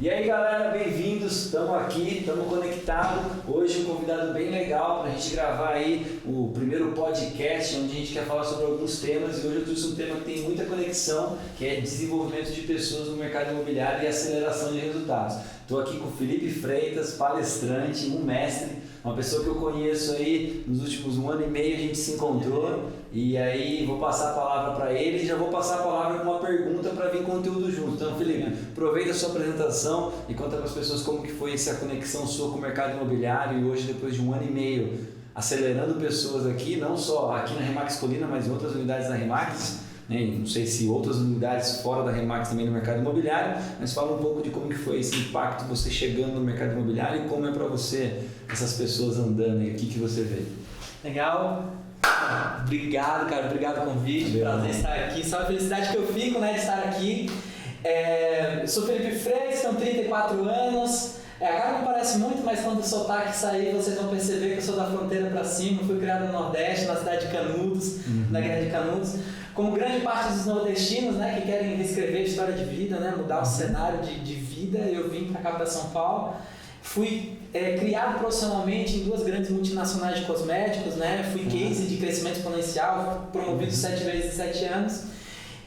E aí galera, bem-vindos, estamos aqui, estamos conectados. Hoje um convidado bem legal para a gente gravar aí o primeiro podcast onde a gente quer falar sobre alguns temas. E hoje eu trouxe um tema que tem muita conexão, que é desenvolvimento de pessoas no mercado imobiliário e aceleração de resultados. Estou aqui com o Felipe Freitas, palestrante, um mestre, uma pessoa que eu conheço aí nos últimos 1 ano e meio, a gente se encontrou. E aí vou passar a palavra para ele e já vou passar a palavra com uma pergunta para vir conteúdo junto. Então, Felipe, aproveita a sua apresentação e conta para as pessoas como que foi essa conexão sua com o mercado imobiliário e hoje, depois de 1 ano e meio, acelerando pessoas aqui, não só aqui na Remax Colina, mas em outras unidades da Remax, né? Não sei se outras unidades fora da Remax também no mercado imobiliário, mas fala um pouco de como que foi esse impacto, você chegando no mercado imobiliário e como é para você essas pessoas andando e o que você vê. Legal. Obrigado, cara. Obrigado pelo convite. Prazer estar aqui. Só a felicidade que eu fico, né, de estar aqui. Sou Felipe Freitas, tenho 34 anos. A cara não parece muito, mas quando o sotaque sair, vocês vão perceber que eu sou da fronteira para cima. Fui criado no Nordeste, na cidade de Canudos, na Guerra de Canudos. Como grande parte dos nordestinos, né, que querem reescrever a história de vida, né, mudar o cenário de vida, eu vim para cá, para São Paulo. Fui criado profissionalmente em 2 grandes multinacionais de cosméticos, né? Fui case de crescimento exponencial, promovido 7 vezes em 7 anos.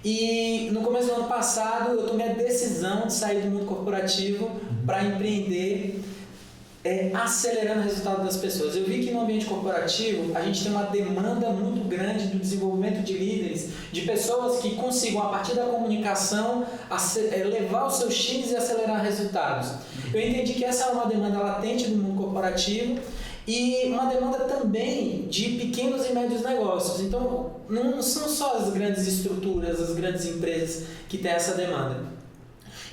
E no começo do ano passado eu tomei a decisão de sair do mundo corporativo para empreender, acelerando o resultado das pessoas. Eu vi que no ambiente corporativo a gente tem uma demanda muito grande do desenvolvimento de líderes, de pessoas que consigam, a partir da comunicação, levar os seus times e acelerar resultados. Eu entendi que essa é uma demanda latente do mundo corporativo e uma demanda também de pequenos e médios negócios. Então, não são só as grandes estruturas, as grandes empresas que têm essa demanda.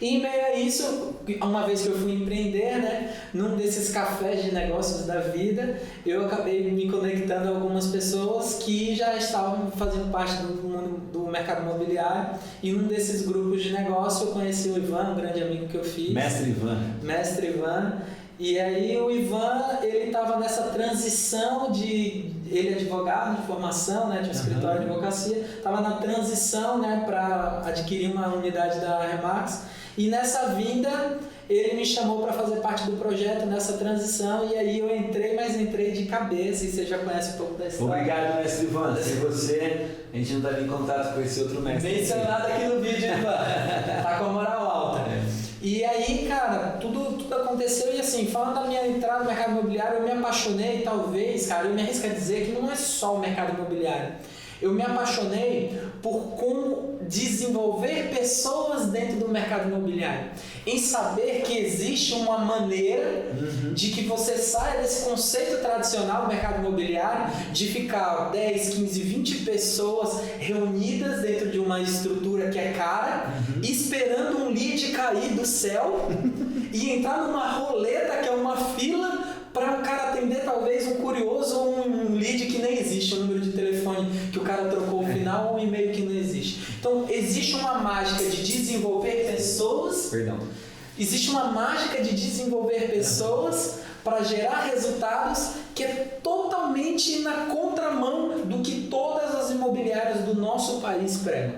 E em meio a isso, uma vez que eu fui empreender, né, num desses cafés de negócios da vida, eu acabei me conectando a algumas pessoas que já estavam fazendo parte do mercado imobiliário, e num desses grupos de negócio eu conheci o Ivan, um grande amigo que eu fiz. Mestre Ivan. E aí o Ivan, ele estava nessa transição ele é advogado de formação, né, de um escritório de advocacia, estava na transição, né, para adquirir uma unidade da Remax. E nessa vinda, ele me chamou para fazer parte do projeto nessa transição, e aí eu entrei, mas entrei de cabeça, e você já conhece um pouco da história. Obrigado, mestre Ivan. Sem você, a gente não estaria em contato com esse outro mestre. Mencionado aqui no vídeo, Ivan. Tá com a moral alta. E aí, cara, tudo aconteceu, e assim, falando da minha entrada no mercado imobiliário, eu me apaixonei, talvez, cara, eu me arrisco a dizer que não é só o mercado imobiliário. Eu me apaixonei por como desenvolver pessoas dentro do mercado imobiliário. Em saber que existe uma maneira de que você saia desse conceito tradicional do mercado imobiliário de ficar 10, 15, 20 pessoas reunidas dentro de uma estrutura que é cara, esperando um lead cair do céu e entrar numa roleta que é uma fila para um cara atender talvez um curioso ou um lead que nem existe, um número de telefone que o cara trocou no final ou um e-mail que não existe. Então, existe uma mágica de desenvolver pessoas. Existe uma mágica de desenvolver pessoas para gerar resultados que é totalmente na contramão do que todas as imobiliárias do nosso país pregam.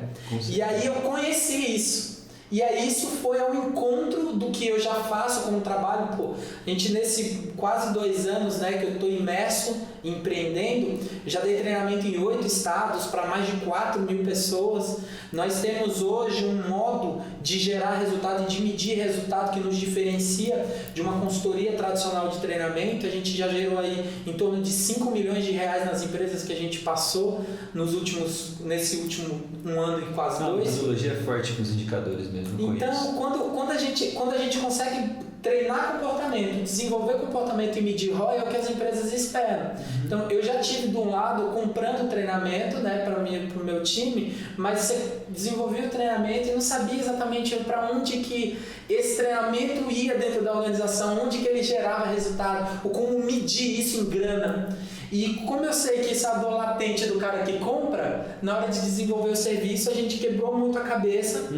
E aí eu conheci isso. E aí isso foi ao encontro do que eu já faço como trabalho. A gente nesse quase 2 anos, né, que eu estou imerso, empreendendo, já dei treinamento em 8 estados para mais de 4.000 pessoas. Nós temos hoje um modo de gerar resultado e de medir resultado que nos diferencia de uma consultoria tradicional de treinamento. A gente já gerou aí em torno de 5 milhões de reais nas empresas que a gente passou nesse último 1 ano e quase 2. A metodologia é forte com os indicadores mesmo. Então, quando a gente consegue treinar comportamento, desenvolver comportamento e medir ROI, é o que as empresas esperam. Então, eu já tive de um lado comprando treinamento, né, para o meu time, mas você desenvolvia o treinamento e não sabia exatamente para onde que esse treinamento ia dentro da organização, onde que ele gerava resultado, ou como medir isso em grana. E como eu sei que essa dor latente do cara que compra, na hora de desenvolver o serviço, a gente quebrou muito a cabeça,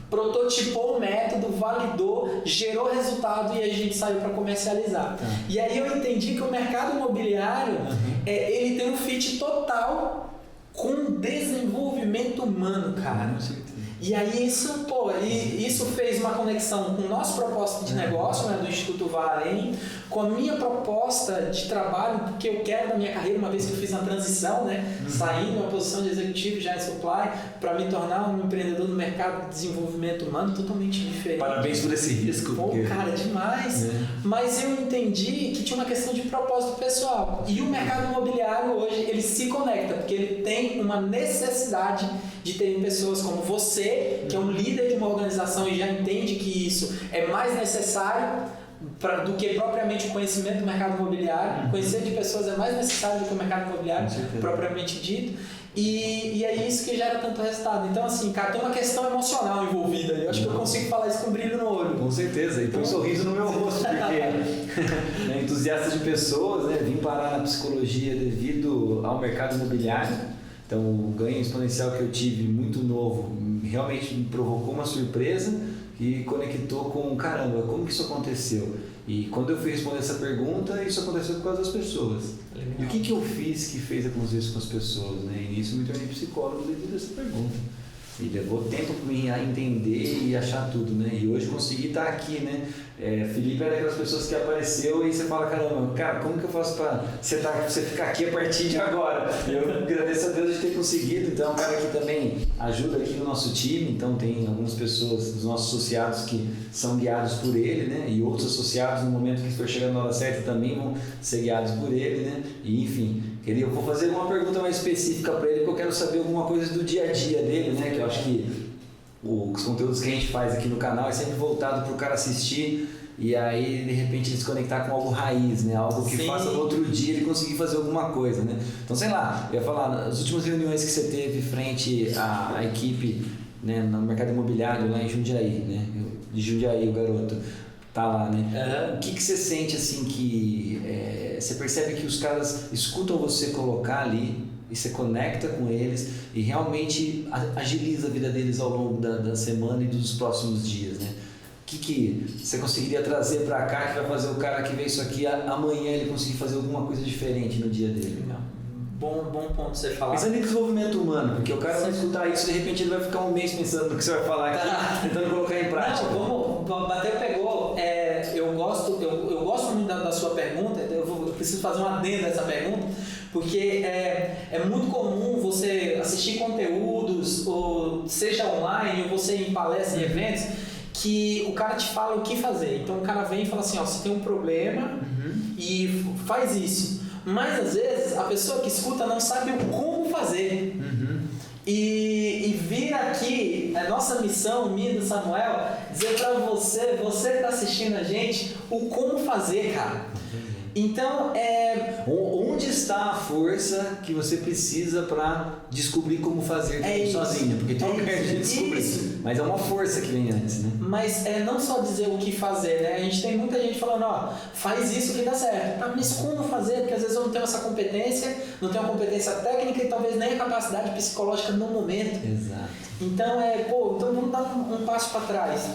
prototipou o método, validou, gerou resultado e a gente saiu para comercializar. E aí eu entendi que o mercado imobiliário, ele tem um fit total com desenvolvimento humano, cara. E aí isso fez uma conexão com o nosso propósito de negócio, né, do Instituto Vale, com a minha proposta de trabalho, porque eu quero na minha carreira, uma vez que eu fiz uma transição, né, saindo de uma posição de executivo já em supply, para me tornar um empreendedor no mercado de desenvolvimento humano totalmente diferente. Parabéns por esse risco. Pô, cara, demais. Mas eu entendi que tinha uma questão de propósito pessoal. E o mercado imobiliário hoje, ele se conecta, porque ele tem uma necessidade de ter pessoas como você, que é um líder de uma organização e já entende que isso é mais necessário do que propriamente o conhecimento do mercado imobiliário. Conhecer de pessoas é mais necessário do que o mercado imobiliário propriamente dito. E é isso que gera tanto resultado. Então, assim, cara, tem uma questão emocional envolvida. Eu acho que eu consigo falar isso com brilho no olho. Com certeza. E põe um sorriso no meu rosto, porque né, entusiasta de pessoas, né, vim parar na psicologia devido ao mercado imobiliário. Então, o ganho exponencial que eu tive muito novo realmente me provocou uma surpresa e conectou com, caramba, como que isso aconteceu? E quando eu fui responder essa pergunta, isso aconteceu por causa das pessoas. Legal. E o que eu fiz que fez acontecer isso com as pessoas? Né? E nisso eu me tornei psicólogo devido a essa pergunta. E levou tempo para mim entender e achar tudo, né? E hoje consegui estar aqui, né? Felipe era daquelas pessoas que apareceu e você fala, caramba, cara, como que eu faço para você ficar aqui a partir de agora? Eu agradeço a Deus de ter conseguido. Então é um cara que também ajuda aqui no nosso time. Então tem algumas pessoas dos nossos associados que são guiados por ele, né? E outros associados no momento que for chegando na hora certa também vão ser guiados por ele, né? E enfim, eu vou fazer uma pergunta mais específica para ele, porque eu quero saber alguma coisa do dia a dia dele, né? Que eu acho que os conteúdos que a gente faz aqui no canal é sempre voltado para o cara assistir e aí de repente ele se conectar com algo raiz, né? Algo que faça no outro dia ele conseguir fazer alguma coisa, né? Então, sei lá, eu ia falar, nas últimas reuniões que você teve frente à equipe, né, no mercado imobiliário lá em Jundiaí, né? De Jundiaí, o garoto tá lá, né? O que você sente assim que você percebe que os caras escutam você colocar ali e você conecta com eles e realmente agiliza a vida deles ao longo da semana e dos próximos dias, né? O que você conseguiria trazer para cá que vai fazer o cara que vê isso aqui amanhã ele conseguir fazer alguma coisa diferente no dia dele? Bom ponto você falar. Pensando em desenvolvimento humano, porque o cara vai escutar isso e de repente ele vai ficar um mês pensando no que você vai falar aqui, tentando colocar em prática. Não, bateu, pegou. Eu gosto muito da sua pergunta, eu preciso fazer um adendo a essa pergunta, porque é muito comum você assistir conteúdos, ou seja online, ou você ir em palestras e eventos, que o cara te fala o que fazer. Então o cara vem e fala assim, ó, você tem um problema e faz isso. Mas às vezes a pessoa que escuta não sabe o como fazer. E vir aqui, a nossa missão, minha do Samuel, dizer pra você que está assistindo a gente, o como fazer, cara. Então, onde está a força que você precisa para descobrir como fazer sozinho? Porque tem lugar de descobrir, mas é uma força que vem antes, né? Mas não só dizer o que fazer, né? A gente tem muita gente falando, ó, faz isso que dá certo. Tá, mas como fazer? Porque às vezes eu não tenho essa competência, não tenho a competência técnica e talvez nem a capacidade psicológica no momento. Exato. Então, então vamos dar um passo para trás.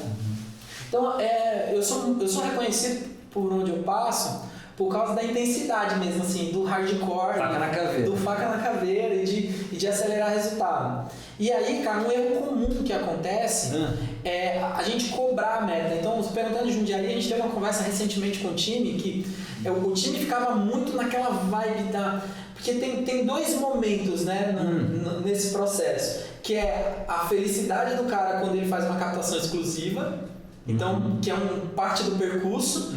Então, eu sou reconhecido por onde eu passo por causa da intensidade mesmo, assim, do hardcore, faca na caveira. Do faca na caveira e de acelerar resultado. E aí, cara, um erro comum que acontece é a gente cobrar a meta. Então, perguntando de Jundiaí, a gente teve uma conversa recentemente com o time, que o time ficava muito naquela vibe porque tem dois momentos, né, nesse processo, que é a felicidade do cara quando ele faz uma captação exclusiva, então, que é parte do percurso,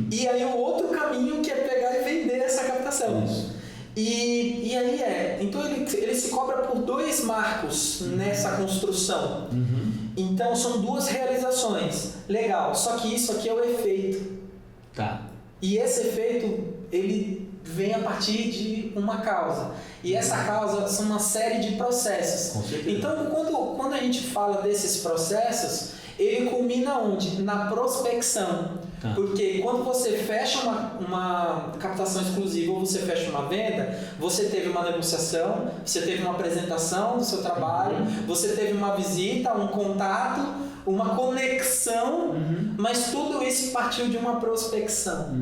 e aí o outro caminho que é pegar e vender essa captação. E aí então ele se cobra por dois marcos nessa construção. Então são duas realizações. Legal, só que isso aqui é o efeito. Tá. E esse efeito, ele vem a partir de uma causa. E essa causa são uma série de processos. Com certeza. Então, quando a gente fala desses processos, ele culmina onde? Na prospecção. Tá. Porque quando você fecha uma captação exclusiva ou você fecha uma venda, você teve uma negociação, você teve uma apresentação do seu trabalho, você teve uma visita, um contato, uma conexão, mas tudo isso partiu de uma prospecção.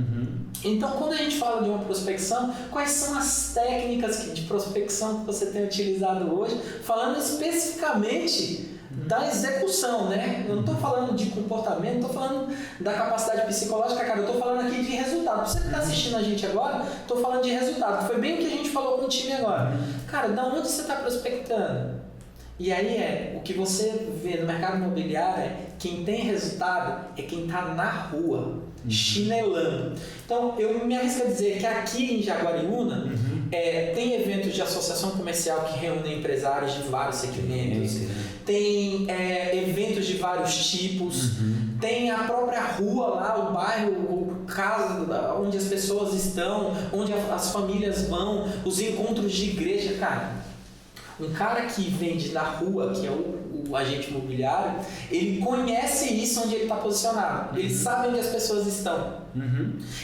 Então, quando a gente fala de uma prospecção, quais são as técnicas de prospecção que você tem utilizado hoje? Falando especificamente da execução, né? Eu não estou falando de comportamento, estou falando da capacidade psicológica, cara. Eu estou falando aqui de resultado. Você que está assistindo a gente agora, estou falando de resultado. Foi bem o que a gente falou com o time agora. Cara, da onde você está prospectando? E aí o que você vê no mercado imobiliário quem tem resultado é quem está na rua, chinelando. Então, eu me arrisco a dizer que aqui em Jaguariúna tem eventos de associação comercial que reúnem empresários de vários segmentos, tem eventos de vários tipos, tem a própria rua lá, o bairro, o casa onde as pessoas estão, onde as famílias vão, os encontros de igreja, cara. Um cara que vende na rua, que é o agente imobiliário, ele conhece isso onde ele está posicionado. Ele sabe onde as pessoas estão.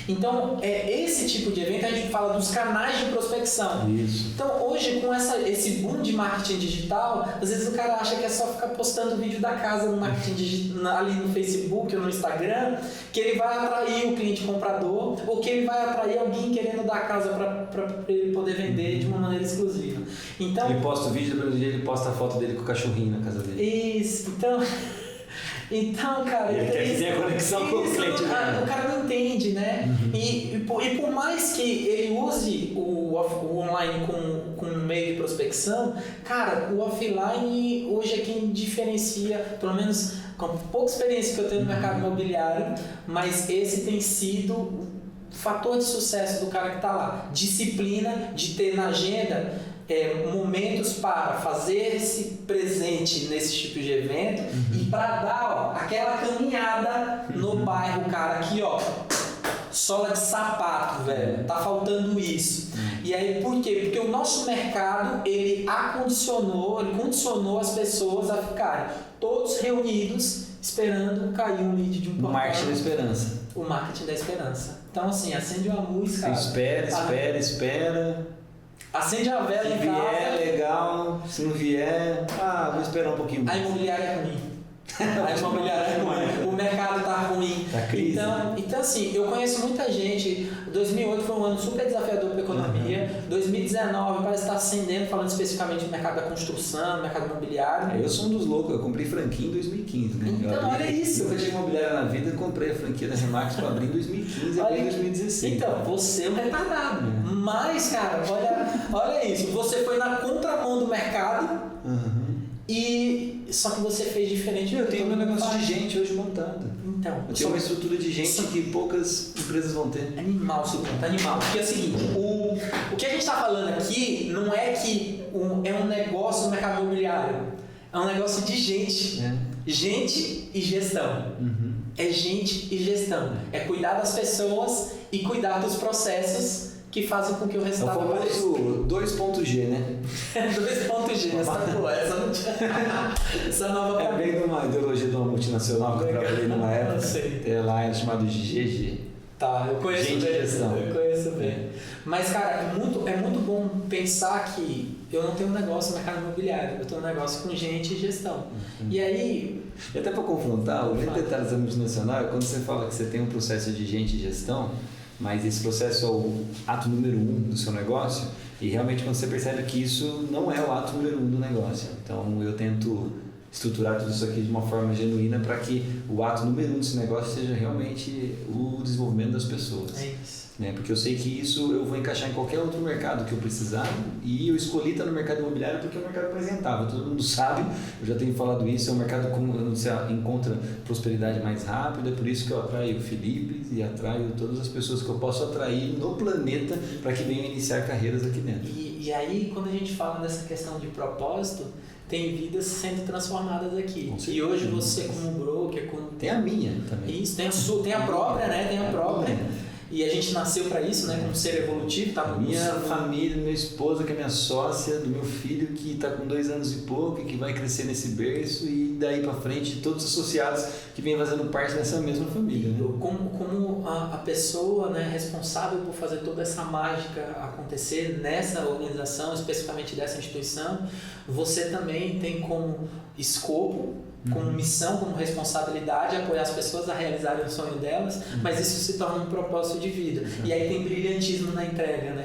Então, esse tipo de evento a gente fala dos canais de prospecção. Isso. Então, hoje, com esse boom de marketing digital, às vezes o cara acha que é só ficar postando vídeo da casa no marketing digital, ali no Facebook ou no Instagram, que ele vai atrair o cliente comprador ou que ele vai atrair alguém querendo dar a casa para ele poder vender de uma maneira exclusiva. Então, ele posta o vídeo, depois do dia ele posta a foto dele com o cachorrinho na casa dele. Isso, então, cara... Ele quer que tenha conexão com o cliente. O cara não entende, né? E por mais que ele use o online com um meio de prospecção, cara, o offline hoje é quem diferencia, pelo menos com pouca experiência que eu tenho no mercado imobiliário, mas esse tem sido o fator de sucesso do cara que está lá. Disciplina de ter na agenda momentos para fazer-se presente nesse tipo de evento e para dar aquela caminhada no bairro, cara, aqui sola de sapato, velho, tá faltando isso. E aí por quê? Porque o nosso mercado, ele condicionou as pessoas a ficarem todos reunidos esperando cair um lead de um portal. O marketing da esperança. O marketing da esperança. Então assim, acende uma luz, cara. Espera. Acende a vela em casa. Se vier, legal. Se não vier, vou esperar um pouquinho mais. A imobiliária é ruim. O mercado tá ruim. Tá crise. Então, assim, eu conheço muita gente. 2008 foi um ano super desafiador para a economia. 2019 parece estar ascendendo, falando especificamente do mercado da construção, do mercado imobiliário. Eu sou um dos loucos, eu comprei franquia em 2015, né? Então, olha isso. Eu nunca tive imobiliária na vida, comprei a franquia da Remax para abrir em 2015 e abri em 2016. Então, você é um retardado. Mas, cara, olha isso. Você foi na contramão do mercado. Só que você fez diferente. Eu tenho meu negócio de gente hoje montado. Então, eu tenho uma estrutura de gente que poucas empresas vão ter. Animal, animal. Porque é o seguinte, o que a gente está falando aqui não é que é um negócio no mercado imobiliário. É um negócio de gente. Gente e gestão. É gente e gestão. É cuidar das pessoas e cuidar dos processos que fazem com que o resultado apareça. É o famoso 2.G, né? 2.G, essa nova é bem de uma ideologia de uma multinacional que eu trabalhei numa época. Lá é chamado de GG. Tá, eu conheço gente bem. Gestão. Eu conheço bem. Mas, cara, é muito bom pensar que eu não tenho um negócio no mercado imobiliário, eu tenho um negócio com gente e gestão. E aí... E até para confrontar, o grande detalhe da multinacional é quando você fala que você tem um processo de gente e gestão, mas esse processo é o ato número 1 do seu negócio, e realmente quando você percebe que isso não é o ato número 1 do negócio. Então eu tento estruturar tudo isso aqui de uma forma genuína para que o ato número 1 desse negócio seja realmente o desenvolvimento das pessoas. É isso. Porque eu sei que isso eu vou encaixar em qualquer outro mercado que eu precisar, e eu escolhi estar no mercado imobiliário porque é um mercado mais rentável. Todo mundo sabe, eu já tenho falado isso, é um mercado onde você encontra prosperidade mais rápida, é por isso que eu atraio o Felipe e atraio todas as pessoas que eu posso atrair no planeta para que venham iniciar carreiras aqui dentro. E aí, quando a gente fala dessa questão de propósito, tem vidas sendo transformadas aqui. E hoje você como broker... Tem a minha também. Isso, tem a própria, né? Tem a própria. E a gente nasceu para isso, né? Como ser evolutivo. Tá? Minha família, minha esposa, que é minha sócia, do meu filho que está com 2 anos e pouco e que vai crescer nesse berço, e daí para frente todos os associados que vêm fazendo parte dessa mesma família. Né? Como a pessoa, né, responsável por fazer toda essa mágica acontecer nessa organização, especificamente dessa instituição, você também tem como escopo, como missão, como responsabilidade, apoiar as pessoas a realizarem o sonho delas, mas isso se torna um propósito de vida. E aí tem brilhantismo na entrega, né?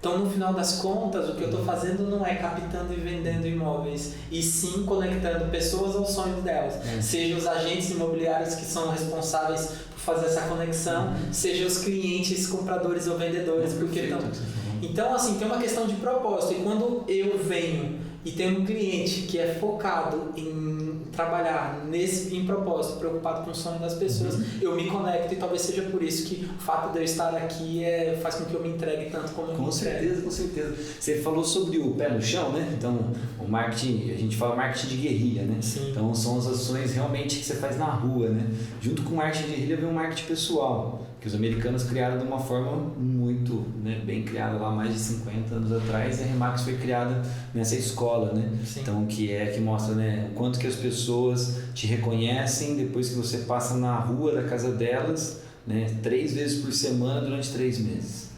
Então, no final das contas, o que eu estou fazendo não é captando e vendendo imóveis, e sim conectando pessoas aos sonhos delas. Seja os agentes imobiliários que são responsáveis por fazer essa conexão, seja os clientes, compradores ou vendedores, porque estão... Então, assim, tem uma questão de propósito. E quando eu venho e tenho um cliente que é focado em trabalhar em propósito, preocupado com o sonho das pessoas, eu me conecto, e talvez seja por isso que o fato de eu estar aqui faz com que eu me entregue tanto como eu me entregue. Com certeza. Você falou sobre o pé no chão, né? Então, o marketing, a gente fala marketing de guerrilha, né? Sim. Então, são as ações realmente que você faz na rua, né? Junto com o marketing de guerrilha vem o marketing pessoal, que os americanos criaram de uma forma muito, né, bem criada lá mais de 50 anos atrás, e a Remax foi criada nessa escola, né? Sim. Então, que mostra, né, o quanto que as pessoas te reconhecem depois que você passa na rua da casa delas, né, 3 vezes por semana durante 3 meses.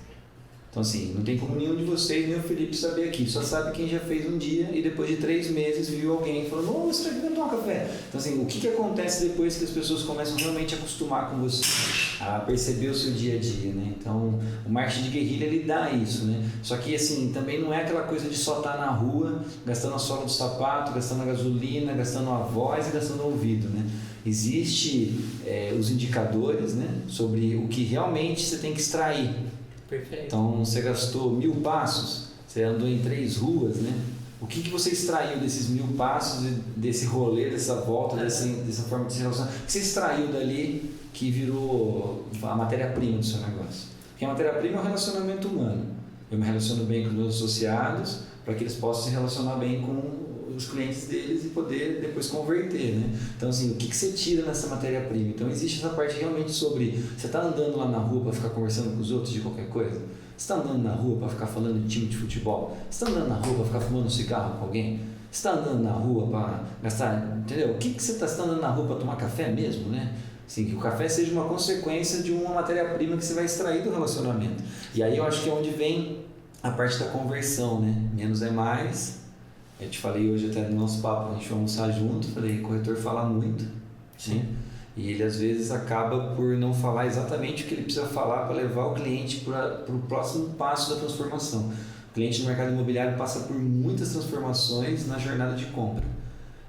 Então, assim, não tem como nenhum de vocês, nem o Felipe, saber aqui. Só sabe quem já fez um dia e depois de 3 meses viu alguém falando: ô, você está querendo tomar um café? Então, assim, o que acontece depois que as pessoas começam realmente a acostumar com você, a perceber o seu dia a dia, né? Então, o marketing de guerrilha, ele dá isso, né? Só que, assim, também não é aquela coisa de só estar na rua, gastando a sola do sapato, gastando a gasolina, gastando a voz e gastando o ouvido, né? Existe os indicadores, né, sobre o que realmente você tem que extrair. Perfeito. Então, você gastou 1000 passos, você andou em 3 ruas, né? O que você extraiu desses 1000 passos, desse rolê, dessa volta, dessa forma de se relacionar? O que você extraiu dali que virou a matéria-prima do seu negócio? Porque a matéria-prima é o relacionamento humano. Eu me relaciono bem com os meus associados para que eles possam se relacionar bem com os clientes deles e poder depois converter, né? Então, assim, o que você tira nessa matéria-prima? Então, existe essa parte realmente sobre... Você está andando lá na rua para ficar conversando com os outros de qualquer coisa? Você está andando na rua para ficar falando de time de futebol? Você está andando na rua para ficar fumando um cigarro com alguém? Você está andando na rua para gastar... Entendeu? O que você está andando na rua para tomar café mesmo, né? Assim, que o café seja uma consequência de uma matéria-prima que você vai extrair do relacionamento. E aí eu acho que é onde vem a parte da conversão, né? Menos é mais... Eu te falei hoje até no nosso papo, a gente foi almoçar junto, falei, o corretor fala muito, né? E ele às vezes acaba por não falar exatamente o que ele precisa falar para levar o cliente para o próximo passo da transformação. O cliente no mercado imobiliário passa por muitas transformações na jornada de compra.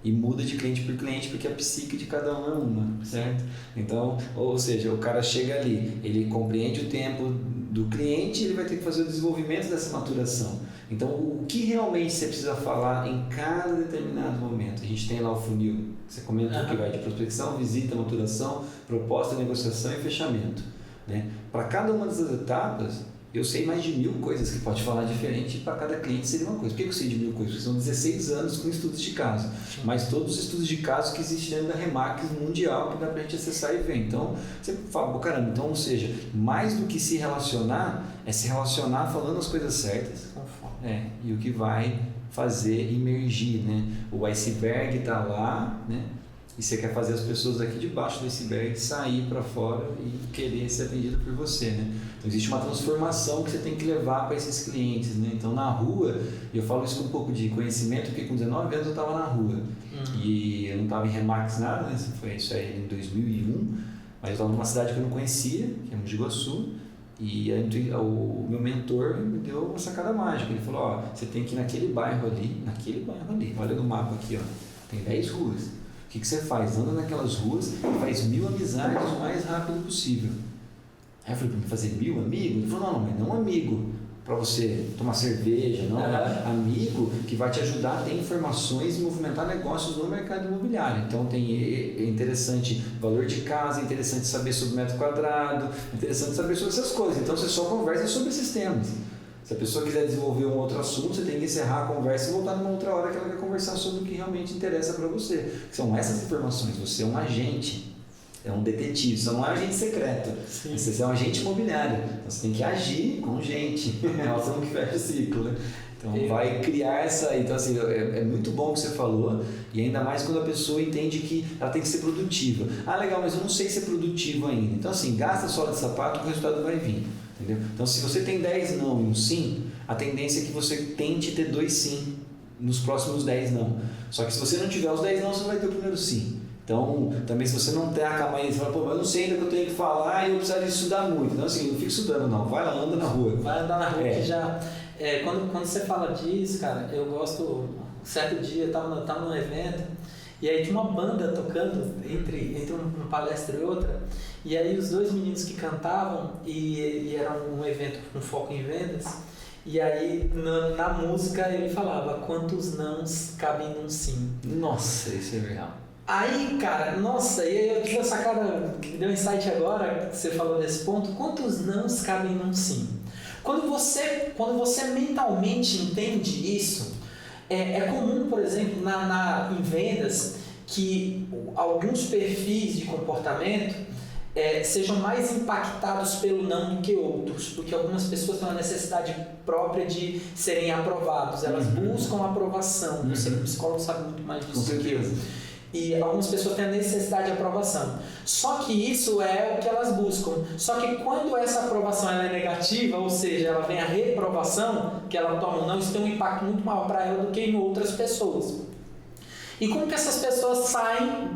E muda de cliente por cliente porque a psique de cada um é uma, certo? Então, ou seja, o cara chega ali, ele compreende o tempo do cliente e ele vai ter que fazer o desenvolvimento dessa maturação. Então, o que realmente você precisa falar em cada determinado momento? A gente tem lá o funil, você comentou que vai de prospecção, visita, maturação, proposta, negociação e fechamento, né? Para cada uma dessas etapas, eu sei mais de 1000 coisas que pode falar diferente, e para cada cliente seria uma coisa. Por que eu sei de 1000 coisas? Porque são 16 anos com estudos de caso, mas todos os estudos de caso que existem dentro da Remax mundial que dá para a gente acessar e ver. Então, você fala, caramba, então, ou seja, mais do que se relacionar, é se relacionar falando as coisas certas, e o que vai fazer emergir, né? O iceberg está lá, né? E você quer fazer as pessoas aqui debaixo do iceberg sair para fora e querer ser atendido por você, né? Então existe uma transformação que você tem que levar para esses clientes, né? Então na rua, eu falo isso com um pouco de conhecimento, porque com 19 anos eu estava na rua e eu não estava em Remax nada, né? Foi isso aí em 2001, mas eu estava numa cidade que eu não conhecia, que é Mogi Guaçu. E o meu mentor me deu uma sacada mágica. Ele falou, ó, você tem que ir naquele bairro ali, olha no mapa aqui, ó, tem 10 ruas. O que você faz? Anda naquelas ruas e faz 1000 amizades o mais rápido possível. Aí eu falei, para me fazer 1000 amigos? Ele falou, não, mas não amigo para você tomar cerveja, não, amigo que vai te ajudar a ter informações e movimentar negócios no mercado imobiliário. Então é interessante valor de casa, é interessante saber sobre metro quadrado, é interessante saber sobre essas coisas. Então você só conversa sobre esses temas. Se a pessoa quiser desenvolver um outro assunto, você tem que encerrar a conversa e voltar numa outra hora que ela quer conversar sobre o que realmente interessa para você. São essas informações, você é um agente. É um detetive, você não é um agente secreto. Sim. Você é um agente imobiliário. Então você tem que agir com gente. É o que fecha o ciclo, né? Então vai criar essa... Então assim, é muito bom o que você falou, e ainda mais quando a pessoa entende que ela tem que ser produtiva. Ah, legal, mas eu não sei ser produtivo ainda. Então assim, gasta a sola de sapato que o resultado vai vir. Entendeu? Então se você tem 10 não e um sim, a tendência é que você tente ter 2 sim nos próximos 10 não. Só que se você não tiver os 10 não, você vai ter o primeiro sim. Então, também se você não tem a calma aí, você fala, pô, mas eu não sei ainda o que eu tenho que falar e eu precisaria estudar muito. Então, assim, não fica estudando não, vai lá, anda na rua. Vai andar na rua que já... Quando você fala disso, cara, eu gosto. Certo dia eu tava num evento e aí tinha uma banda tocando entre uma palestra e outra, e aí os dois meninos que cantavam, e era um evento com foco em vendas, e aí na música ele falava: quantos nãos cabem num sim. Nossa, isso é real. Aí, cara, nossa, e aí eu tive essa cara, me deu um insight agora que você falou desse ponto. Quantos nãos cabem num sim? Quando você mentalmente entende isso, é comum, por exemplo, em vendas, que alguns perfis de comportamento sejam mais impactados pelo não do que outros, porque algumas pessoas têm uma necessidade própria de serem aprovados, elas buscam aprovação. Você, como psicólogo, sabe muito mais disso do que eu. E algumas pessoas têm a necessidade de aprovação. Só que isso é o que elas buscam. Só que quando essa aprovação ela é negativa, ou seja, ela vem a reprovação, que ela toma ou não, isso tem um impacto muito maior para ela do que em outras pessoas. E como que essas pessoas saem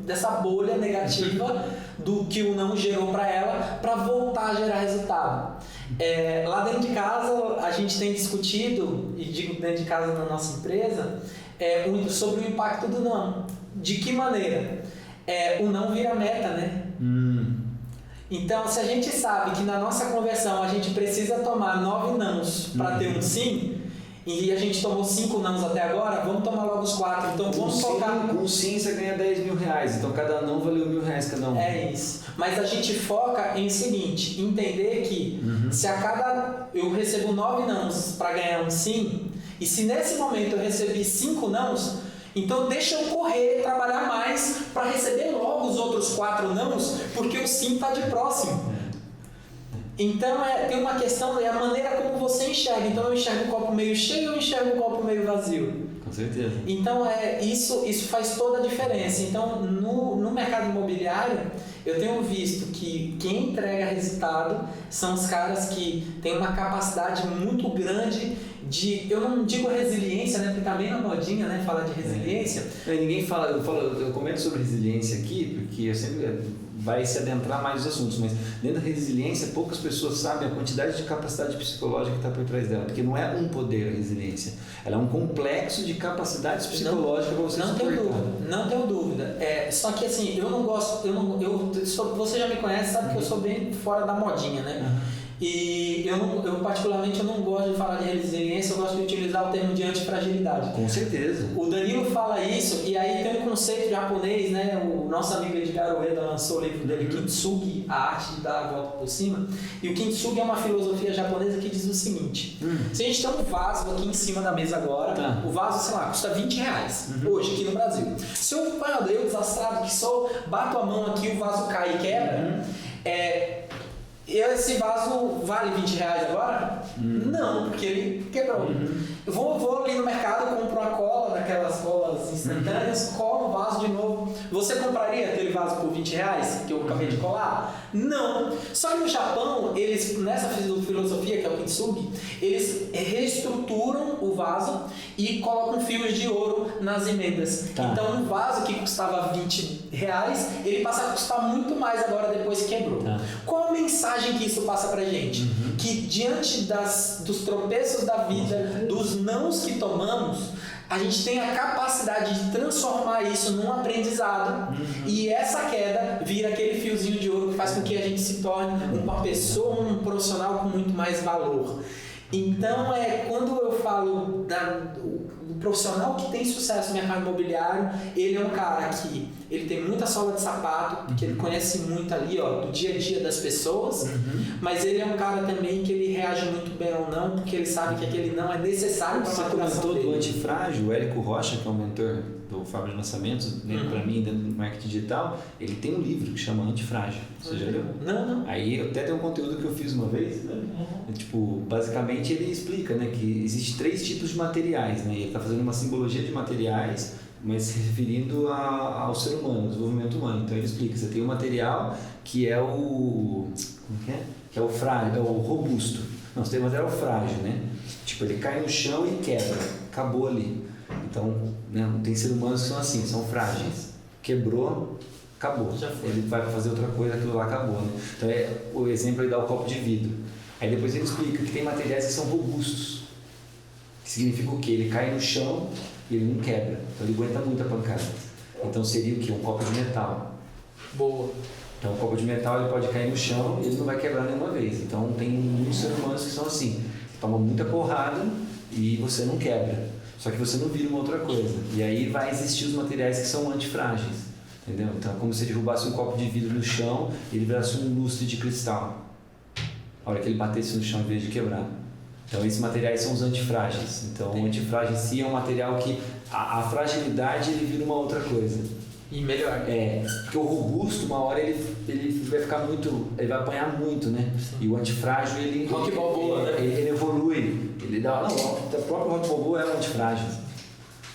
dessa bolha negativa do que o não gerou para ela, para voltar a gerar resultado? Lá dentro de casa, a gente tem discutido, e digo dentro de casa na nossa empresa, muito sobre o impacto do não. De que maneira? O não vira meta, né? Então, se a gente sabe que na nossa conversão a gente precisa tomar 9 nãos para ter um sim, e a gente tomou 5 nãos até agora, vamos tomar logo os 4. Então vamos focar. Com sim você ganha 10 mil reais, então cada não valeu R$1.000 cada um. É isso. Mas a gente foca em o seguinte: entender que se a cada eu recebo 9 nãos para ganhar um sim, e se nesse momento eu recebi 5 nãos, então deixa eu correr, trabalhar mais para receber logo os outros 4 nãos, porque o sim está de próximo. Então tem uma questão, é a maneira como você enxerga. Então eu enxergo o copo meio cheio ou eu enxergo o copo meio vazio? Com certeza. Então isso faz toda a diferença. Então no mercado imobiliário eu tenho visto que quem entrega resultado são os caras que têm uma capacidade muito grande de, eu não digo resiliência, né, porque tá bem na modinha, né, falar de resiliência. Ninguém fala, eu comento sobre resiliência aqui, porque eu sempre vai se adentrar mais nos assuntos, mas dentro da resiliência poucas pessoas sabem a quantidade de capacidade psicológica que está por trás dela, porque não é um poder a resiliência, ela é um complexo de capacidades psicológicas para você suportar. Não tenho dúvida. Só que assim, eu não gosto, você já me conhece, sabe que eu sou bem fora da modinha, né? E eu particularmente não gosto de falar de resiliência, eu gosto de utilizar o termo de antifragilidade. Com certeza. O Danilo fala isso, e aí tem um conceito japonês, né? O nosso amigo Edgar Ueda lançou o livro dele, Kintsugi, a arte de dar a volta por cima. E o Kintsugi é uma filosofia japonesa que diz o seguinte: se a gente tem um vaso aqui em cima da mesa agora, o vaso, sei lá, custa R$20 hoje aqui no Brasil. Se eu desastrado que sou, bato a mão aqui, o vaso cai e quebra, esse vaso vale R$20 agora? Não, porque ele quebrou. Eu vou ali no mercado, compro uma cola, daquelas colas instantâneas, colo o vaso de novo. Você compraria aquele vaso por R$20 que eu acabei de colar? Não. Só que no Japão, eles, nessa filosofia que é o Kintsugi, eles reestruturam o vaso e colocam fios de ouro nas emendas. Então um vaso que custava R$20, ele passa a custar muito mais agora depois que quebrou. Qual a mensagem que isso passa pra gente? Que diante dos tropeços da vida, dos nãos que tomamos, a gente tem a capacidade de transformar isso num aprendizado, e essa queda vira aquele fiozinho de ouro que faz com que a gente se torne uma pessoa, um profissional com muito mais valor. Então, quando eu falo do profissional que tem sucesso no mercado imobiliário, ele é um cara que ele tem muita sola de sapato, porque ele conhece muito ali do dia a dia das pessoas, mas ele é um cara também que ele reage muito bem ao não, porque ele sabe que aquele não é necessário para a maturação dele. Você comentou do antifrágil, o Érico Rocha, que é o mentor do Fábio de Lançamentos, para mim, dentro do marketing digital, ele tem um livro que chama Antifrágil. Você já leu? Não. Aí até tem um conteúdo que eu fiz uma vez, né? Tipo, basicamente ele explica, né, que existe 3 tipos de materiais, né? E ele está fazendo uma simbologia de materiais, mas se referindo ao ser humano, ao desenvolvimento humano. Então ele explica, você tem um material que é o... Como que é? Que é o frágil, é o robusto. Não, você tem o material frágil, né? Tipo, ele cai no chão e quebra. Acabou ali. Então, né, tem seres humanos que são assim, são frágeis. Quebrou, acabou. Ele vai fazer outra coisa, aquilo lá acabou. Né? Então, o exemplo aí dá o copo de vidro. Aí depois ele explica que tem materiais que são robustos, que significa o quê? Ele cai no chão e ele não quebra, então ele aguenta muita pancada. Então seria o quê? Um copo de metal. Boa. Então um copo de metal ele pode cair no chão e ele não vai quebrar nenhuma vez. Então tem muitos seres humanos que são assim, toma muita porrada e você não quebra, só que você não vira uma outra coisa. E aí vai existir os materiais que são antifrágeis, entendeu? Então é como se derrubasse um copo de vidro no chão e ele virasse um lustre de cristal. A hora que ele batesse no chão em vez de quebrar. Então esses materiais são os antifrágeis. Então o antifrágil em si é um material que a fragilidade ele vira uma outra coisa. E melhor. Porque o robusto, uma hora ele vai ficar muito, ele vai apanhar muito, né? Sim. E o antifrágil ele Rock Balboa, né? Ele evolui, ele dá, não, o próprio Rock Balboa é um antifrágil.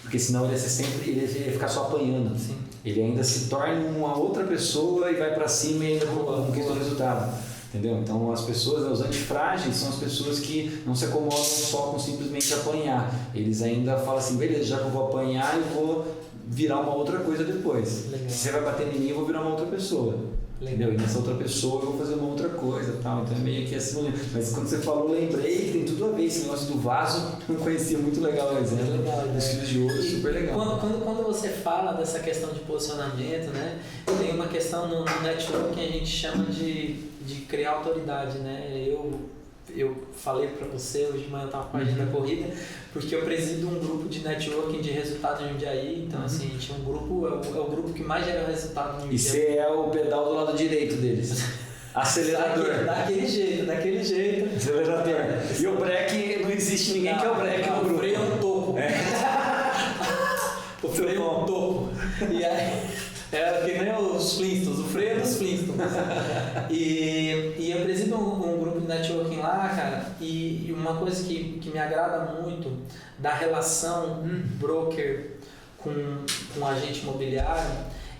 Porque senão ele ia ser sempre, ele ia ficar só apanhando. Sim. Ele ainda se torna uma outra pessoa e vai para cima e ainda conquista o resultado. Entendeu? Então as pessoas, os antifrágeis são as pessoas que não se acomodam só com simplesmente apanhar. Eles ainda falam assim, beleza, já que eu vou apanhar, eu vou virar uma outra coisa depois. Legal. Se você vai bater em mim, eu vou virar uma outra pessoa. Legal. Entendeu? E nessa outra pessoa eu vou fazer uma outra coisa, tal. Então é meio que assim. Mas quando você falou, eu lembrei que tem tudo a ver esse negócio do vaso. Eu conhecia muito legal o exemplo. Legal, dos fios de ouro, super legal. Quando você fala dessa questão de posicionamento, né, tem uma questão no network que a gente chama de criar autoridade, né? Eu falei para você, hoje de manhã eu estava com a agenda corrida, porque eu presido um grupo de networking de resultado em Jundiaí, então assim, a gente é um grupo, é o grupo que mais gera resultado no Jundiaí. E você é o pedal do lado direito deles. Acelerador. Daquele jeito. Acelerador. E o break, não existe ninguém que é o break no grupo. O freio é um toco. O freio é um toco. E aí, é que nem os Flintstones, o freio é dos Flintstones. E eu presido um grupo de networking lá, cara, e uma coisa que me agrada muito da relação broker com agente imobiliário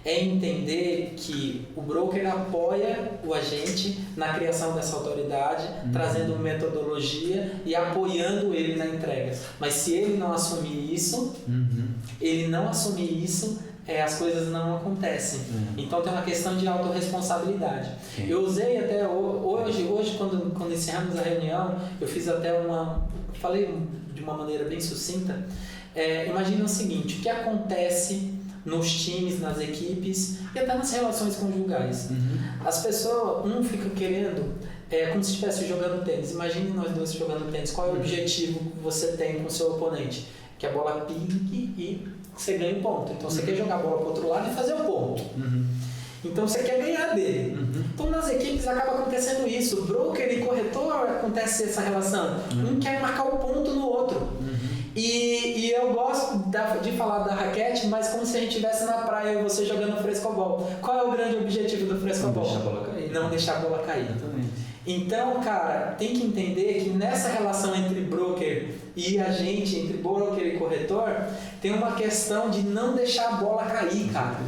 é entender que o broker apoia o agente na criação dessa autoridade, trazendo metodologia e apoiando ele na entrega. Mas se ele não assumir isso, as coisas não acontecem. Então tem uma questão de autorresponsabilidade. Eu usei até hoje quando encerramos a reunião, eu fiz até falei de uma maneira bem sucinta. Imagina o seguinte, o que acontece nos times, nas equipes e até nas relações conjugais. As pessoas, fica querendo, como se estivesse jogando tênis. Imagine nós dois jogando tênis. Qual é o objetivo que você tem com o seu oponente? Que a bola pique e você ganhe um ponto. Então você quer jogar a bola para o outro lado e fazer o ponto. Então você quer ganhar dele. Então nas equipes acaba acontecendo isso. Broker e corretor acontece essa relação. Um quer marcar o ponto no outro. E eu gosto de falar da raquete, mas como se a gente estivesse na praia e você jogando frescobol. Qual é o grande objetivo do frescobol? Não deixar a bola cair. Então, cara, tem que entender que nessa relação entre broker e agente, entre broker e corretor, tem uma questão de não deixar a bola cair, cara.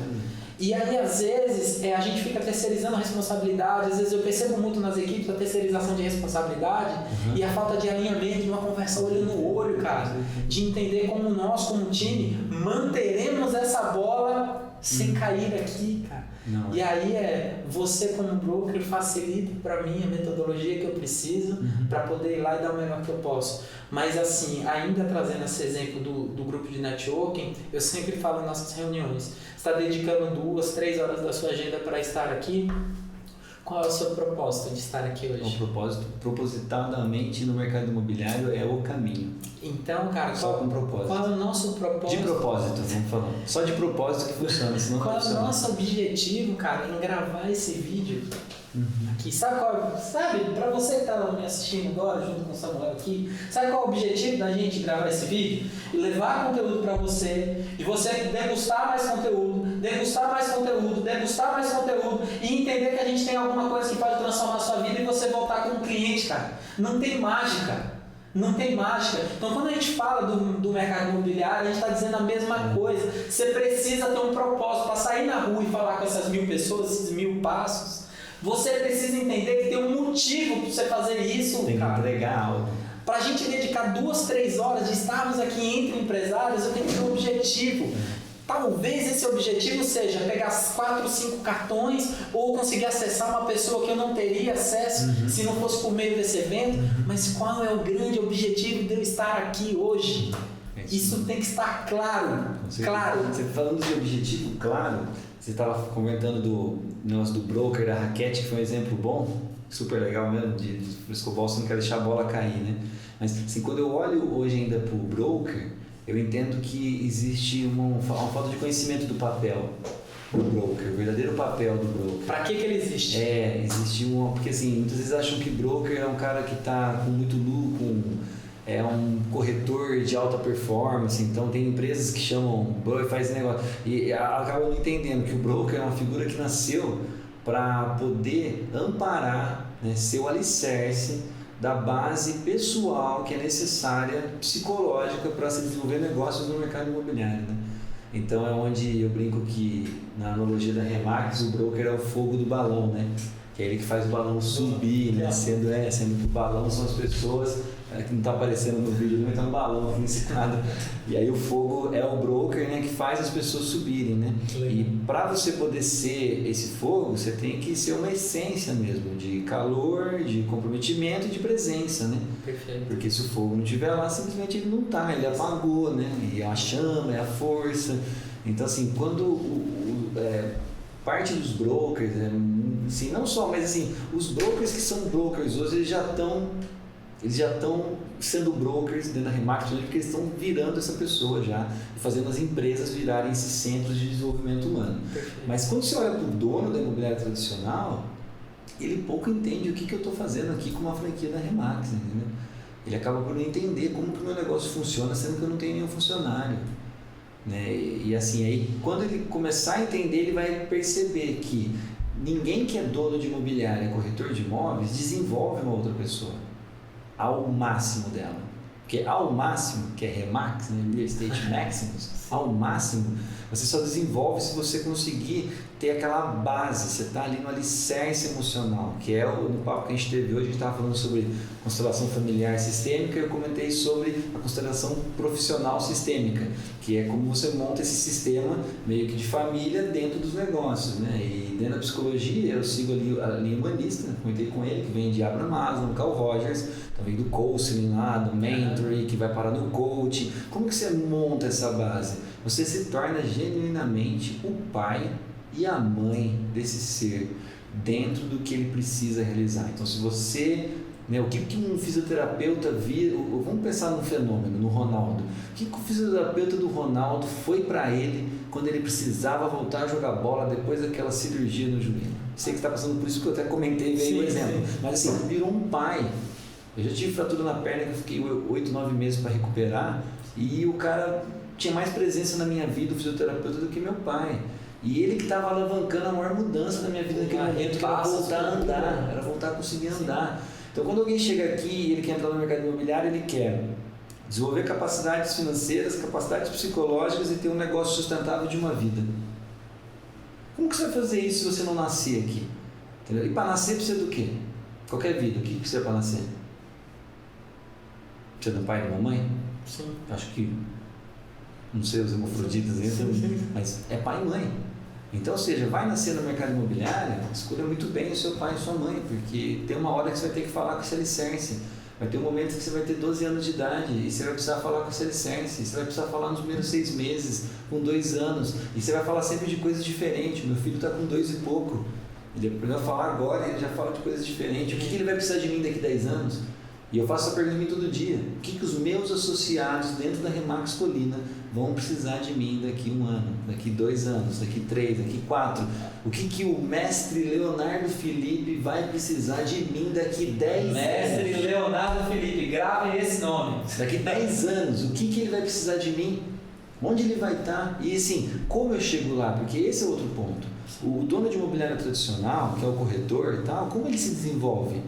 E aí, às vezes, a gente fica terceirizando a responsabilidade. Às vezes eu percebo muito nas equipes a terceirização de responsabilidade e a falta de alinhamento, de uma conversa olho no olho, cara. De entender como nós, como time, manteremos essa bola sem cair aqui, cara. E aí você como broker facilita para mim a metodologia que eu preciso para poder ir lá e dar o melhor que eu posso. Mas assim, ainda trazendo esse exemplo do grupo de networking, eu sempre falo em nossas reuniões, você está dedicando 2, 3 horas da sua agenda para estar aqui, qual é o seu propósito de estar aqui hoje? O propósito, propositadamente no mercado imobiliário, é o caminho. Então, cara, só com propósito. Qual é o nosso propósito? De propósito, vamos falar. Só de propósito que funciona, senão qual não funciona. Qual é o nosso objetivo, cara, em gravar esse vídeo aqui? Sabe, pra você que tá me assistindo agora, junto com o Samuel aqui, sabe qual é o objetivo da gente gravar esse vídeo? E levar conteúdo pra você, e você degustar mais conteúdo, e entender que a gente tem alguma coisa que pode transformar a sua vida e você voltar com um cliente, cara. Não tem mágica. Então, quando a gente fala do mercado imobiliário, a gente está dizendo a mesma coisa. Você precisa ter um propósito para sair na rua e falar com essas 1000 pessoas, esses 1000 passos. Você precisa entender que tem um motivo para você fazer isso, tem que entregar algo. Para a gente dedicar 2, 3 horas de estarmos aqui entre empresários, eu tenho que ter um objetivo. Talvez esse objetivo seja pegar 4, 5 cartões ou conseguir acessar uma pessoa que eu não teria acesso se não fosse por meio desse evento. Mas qual é o grande objetivo de eu estar aqui hoje? Isso tem que estar claro. Claro. Você falando de objetivo claro, você estava comentando do negócio do broker, da raquete, que foi um exemplo bom, super legal mesmo, de frescobol, você não quer deixar a bola cair, né? Mas assim, quando eu olho hoje ainda para o broker, eu entendo que existe uma falta de conhecimento do papel do broker, o verdadeiro papel do broker. Para que ele existe? Existe porque assim, muitas vezes acham que broker é um cara que está com muito lucro, é um corretor de alta performance, então tem empresas que chamam broker, faz negócio, e acabam não entendendo que o broker é uma figura que nasceu para poder amparar, né, ser o alicerce da base pessoal que é necessária, psicológica, para se desenvolver negócios no mercado imobiliário, né? Então é onde eu brinco que, na analogia da Remax, o broker é o fogo do balão, né? Que é ele que faz o balão subir, né? Sendo que o balão são as pessoas, que não está aparecendo no vídeo, mas está um balão aqui ensinado. E aí o fogo é o broker, né? Que faz as pessoas subirem, né? E para você poder ser esse fogo, você tem que ser uma essência mesmo, de calor, de comprometimento e de presença, né? Perfeito. Porque se o fogo não estiver lá, simplesmente ele não está, ele apagou, né? E é a chama, é a força. Então assim, quando parte dos brokers, assim, não só, mas assim, os brokers que são brokers hoje, eles já estão sendo brokers dentro da Remax, porque eles estão virando essa pessoa já, fazendo as empresas virarem esses centros de desenvolvimento humano. Perfeito. Mas quando você olha para o dono da imobiliária tradicional, ele pouco entende o que eu estou fazendo aqui com uma franquia da Remax, entendeu? Ele acaba por não entender como que o meu negócio funciona, sendo que eu não tenho nenhum funcionário. Né? E assim, aí, quando ele começar a entender, ele vai perceber que ninguém que é dono de imobiliária, corretor de imóveis, desenvolve uma outra pessoa ao máximo dela. Porque ao máximo, que é Remax, né? Real Estate Maximus, ao máximo, você só desenvolve se você conseguir ter aquela base, você está ali no alicerce emocional, que é no papo que a gente teve hoje, a gente estava falando sobre constelação familiar sistêmica, eu comentei sobre a constelação profissional sistêmica, que é como você monta esse sistema meio que de família dentro dos negócios, né? E dentro da psicologia, eu sigo ali a linha humanista, comentei com ele, que vem de Abraham Maslow, Carl Rogers, também do coaching lá, do mentoring, que vai parar no coaching. Como que você monta essa base? Você se torna genuinamente o pai e a mãe desse ser dentro do que ele precisa realizar. Então, se você, né, o que um fisioterapeuta via, vamos pensar num fenômeno, no Ronaldo. O que o fisioterapeuta do Ronaldo foi para ele quando ele precisava voltar a jogar bola depois daquela cirurgia no joelho? Sei que está passando por isso, que eu até comentei bem o exemplo. Mas assim, virou um pai. Eu já tive fratura na perna que eu fiquei 8, 9 meses para recuperar, e o cara tinha mais presença na minha vida, o fisioterapeuta, do que meu pai. E ele que estava alavancando a maior mudança da minha vida naquele momento, que era voltar a andar, era voltar a conseguir andar. Então, quando alguém chega aqui e ele quer entrar no mercado imobiliário, ele quer desenvolver capacidades financeiras, capacidades psicológicas e ter um negócio sustentável de uma vida. Como que você vai fazer isso se você não nascer aqui? Entendeu? E para nascer precisa do quê? Qualquer vida, o que precisa para nascer? Precisa de um pai e de uma mãe? Sim. Acho que, não sei os hemofroditas ainda, mas é pai e mãe. Então, ou seja, vai nascer no mercado imobiliário, escolha muito bem o seu pai e sua mãe, porque tem uma hora que você vai ter que falar com esse alicerce. Vai ter um momento que você vai ter 12 anos de idade e você vai precisar falar com esse alicerce. Você vai precisar falar nos primeiros 6 meses, com 2 anos, e você vai falar sempre de coisas diferentes. Meu filho está com 2 e pouco. Ele vai falar agora, ele já fala de coisas diferentes. O que ele vai precisar de mim daqui a 10 anos? E eu faço essa pergunta para mim todo dia. O que os meus associados dentro da Remax Colina vão precisar de mim daqui 1 ano, daqui 2 anos, daqui 3, daqui 4? O que o mestre Leonardo Felipe vai precisar de mim daqui 10 anos? Mestre Leonardo Felipe, gravem esse nome. Daqui 10 anos, o que ele vai precisar de mim? Onde ele vai estar? E assim, como eu chego lá? Porque esse é outro ponto. O dono de imobiliária tradicional, que é o corretor e tal, como ele se desenvolve?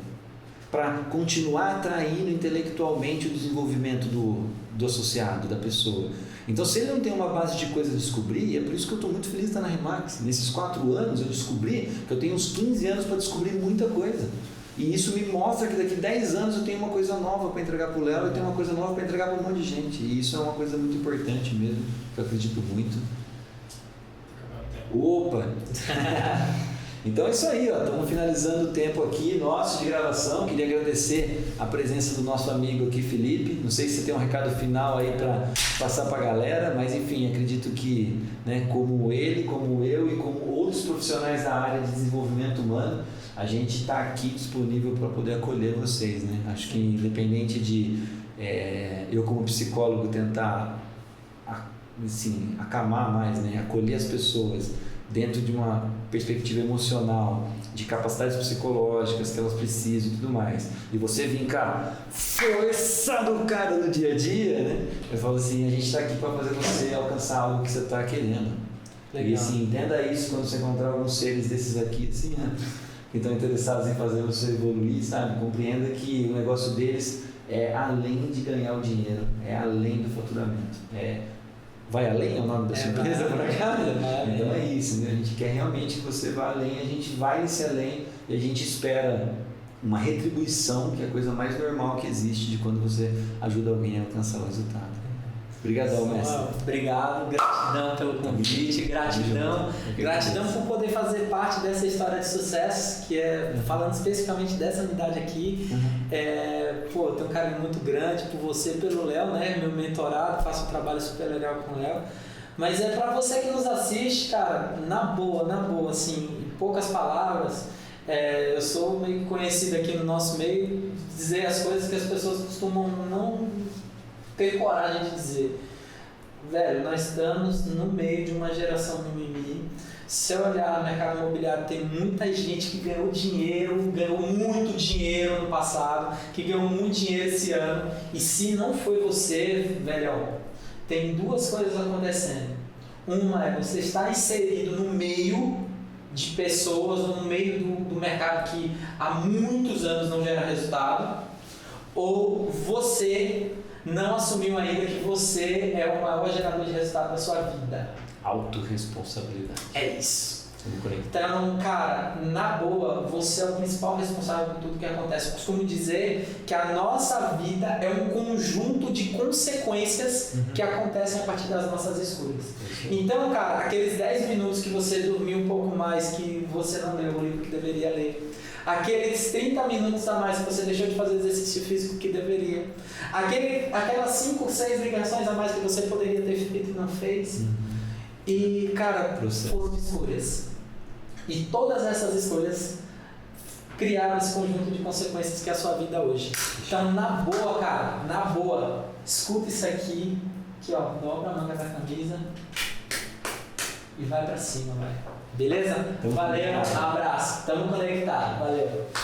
Para continuar atraindo intelectualmente o desenvolvimento do associado, da pessoa. Então, se ele não tem uma base de coisas a descobrir, é por isso que eu estou muito feliz de estar na Remax. Nesses 4 anos eu descobri que eu tenho uns 15 anos para descobrir muita coisa. E isso me mostra que daqui 10 anos eu tenho uma coisa nova para entregar para o Léo, eu tenho uma coisa nova para entregar para um monte de gente. E isso é uma coisa muito importante mesmo, que eu acredito muito. Opa! Então é isso aí, ó. Estamos finalizando o tempo aqui nosso de gravação. Queria agradecer a presença do nosso amigo aqui, Felipe. Não sei se você tem um recado final aí para passar para a galera, mas enfim, acredito que, né, como ele, como eu e como outros profissionais da área de desenvolvimento humano, a gente está aqui disponível para poder acolher vocês, né? Acho que independente de eu como psicólogo tentar assim, acalmar mais, né, acolher as pessoas dentro de uma perspectiva emocional, de capacidades psicológicas que elas precisam e tudo mais, e você vir cá forçado o cara no dia a dia, né? Eu falo assim, a gente está aqui para fazer você alcançar algo que você está querendo. Legal. E assim, entenda isso quando você encontrar alguns seres desses aqui, assim, né, que estão interessados em fazer você evoluir, sabe? Compreenda que o negócio deles é além de ganhar o dinheiro, é além do faturamento, vai além é o nome da sua empresa por acaso? Então é isso, né? A gente quer realmente que você vá além, a gente vai nesse além e a gente espera uma retribuição, que é a coisa mais normal que existe de quando você ajuda alguém a alcançar o resultado. Obrigadão, mestre. Obrigado, gratidão pelo convite, gratidão por poder fazer parte dessa história de sucesso, que falando especificamente dessa unidade aqui. Pô, tenho um carinho muito grande por você, pelo Léo, né, meu mentorado, faço um trabalho super legal com o Léo. Mas é pra você que nos assiste, cara, na boa, assim, em poucas palavras, eu sou meio conhecido aqui no nosso meio, dizer as coisas que as pessoas costumam não ter coragem de dizer. Velho, nós estamos no meio de uma geração mimimi. Se eu olhar no mercado imobiliário, tem muita gente que ganhou muito dinheiro no passado, que ganhou muito dinheiro esse ano, e se não foi você, velhão, tem duas coisas acontecendo. Uma é você estar inserido no meio de pessoas, ou no meio do mercado que há muitos anos não gera resultado, ou você não assumiu ainda que você é o maior gerador de resultado da sua vida. Autorresponsabilidade. É isso. Então, cara, na boa, você é o principal responsável por tudo que acontece. Eu costumo dizer que a nossa vida é um conjunto de consequências que acontecem a partir das nossas escolhas. Então, cara, aqueles 10 minutos que você dormiu um pouco mais, que você não leu o livro que deveria ler, aqueles 30 minutos a mais que você deixou de fazer exercício físico que deveria, aquelas 5, 6 ligações a mais que você poderia ter feito e não fez. E, cara, foram escolhas. E todas essas escolhas criaram esse conjunto de consequências que é a sua vida hoje. Então, na boa, cara, escuta isso aqui, ó, dobra a manga da camisa e vai pra cima, vai. Beleza? Valeu, abraço. Tamo conectado. Valeu.